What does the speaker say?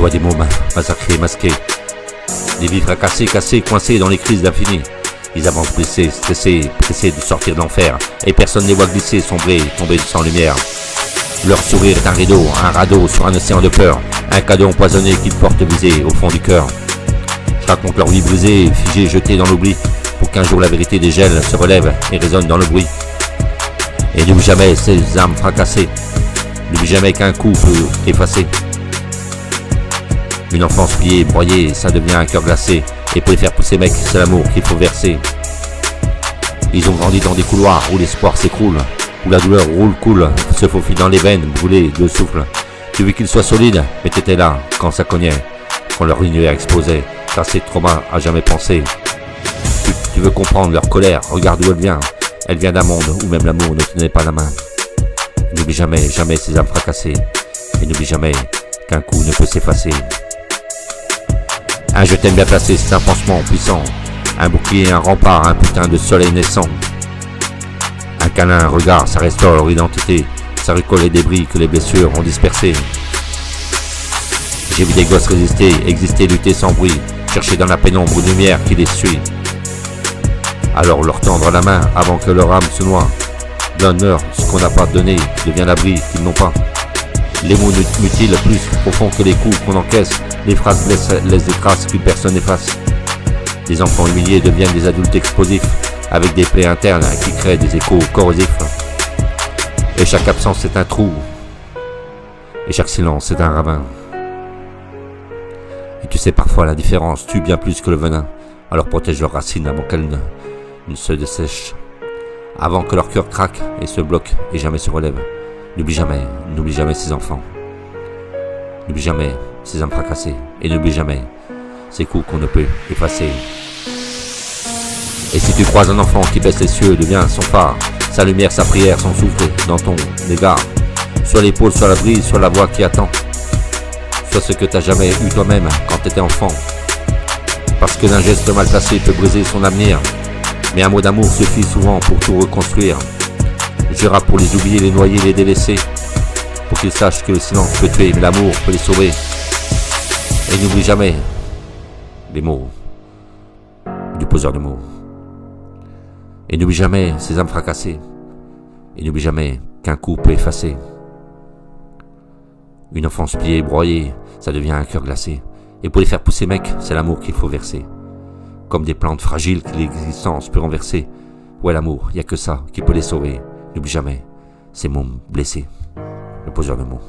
vois des mômes massacrés, masqués, des vies fracassées, cassées, coincées dans les crises d'infini. Ils avancent blessés, stressés, pressés de sortir de l'enfer, et personne ne les voit glisser, sombrer, tomber sans lumière. Leur sourire est un rideau, un radeau sur un océan de peur, un cadeau empoisonné qu'ils portent visé au fond du cœur. Je raconte leur vie brisée, figée, jetée dans l'oubli, pour qu'un jour la vérité des gels se relève et résonne dans le bruit. Et n'oublie jamais ces âmes fracassées, n'oublie jamais qu'un coup peut effacer. Une enfance pliée, broyée, ça devient un cœur glacé, et pour les faire pousser mec, c'est l'amour qu'il faut verser. Ils ont grandi dans des couloirs où l'espoir s'écroule, où la douleur roule, coule, se faufile dans les veines, brûlées de souffle. Tu veux qu'ils soient solides, mais t'étais là quand ça cognait, quand leur univers explosait, car c'est trauma à jamais penser. Tu veux comprendre leur colère, regarde d'où elle vient d'un monde où même l'amour ne tenait pas la main. N'oublie jamais, jamais ces âmes fracassées, et n'oublie jamais qu'un coup ne peut s'effacer. Un je t'aime bien placé, c'est un pansement puissant, un bouclier, un rempart, un putain de soleil naissant. Un câlin, un regard, ça restaure leur identité, ça recolle les débris que les blessures ont dispersés. J'ai vu des gosses résister, exister, lutter sans bruit, chercher dans la pénombre une lumière qui les suit. Alors leur tendre la main avant que leur âme se noie. Donne-leur ce qu'on n'a pas donné, devient l'abri qu'ils n'ont pas. Les mots mutiles plus profonds que les coups qu'on encaisse, les phrases laissent des traces qu'une personne efface. Les enfants humiliés deviennent des adultes explosifs, avec des plaies internes qui créent des échos corrosifs. Et chaque absence est un trou, et chaque silence est un ravin. Et tu sais, parfois l'indifférence tue bien plus que le venin, alors protège leurs racines avant qu'elles ne se dessèchent, avant que leur cœur craque et se bloque et jamais se relève. N'oublie jamais ces enfants. N'oublie jamais ces âmes fracassées, et n'oublie jamais ces coups qu'on ne peut effacer. Et si tu croises un enfant qui baisse les cieux, devient son phare, sa lumière, sa prière, son souffle dans ton égard. Soit l'épaule, soit la brise, soit la voix qui attend. Soit ce que t'as jamais eu toi-même quand t'étais enfant. Parce que d'un geste mal placé peut briser son avenir. Mais un mot d'amour suffit souvent pour tout reconstruire. Je rappe pour les oublier, les noyer, les délaisser. Pour qu'ils sachent que le silence peut tuer, mais l'amour peut les sauver. Et n'oublie jamais les mots du poseur de mots. Et n'oublie jamais ces âmes fracassées. Et n'oublie jamais qu'un coup peut effacer. Une enfance pliée, broyée, ça devient un cœur glacé. Et pour les faire pousser mec, c'est l'amour qu'il faut verser. Comme des plantes fragiles que l'existence peut renverser. Ouais, l'amour, y a que ça qui peut les sauver. N'oublie jamais ces mots blessés. Le poseur de mots.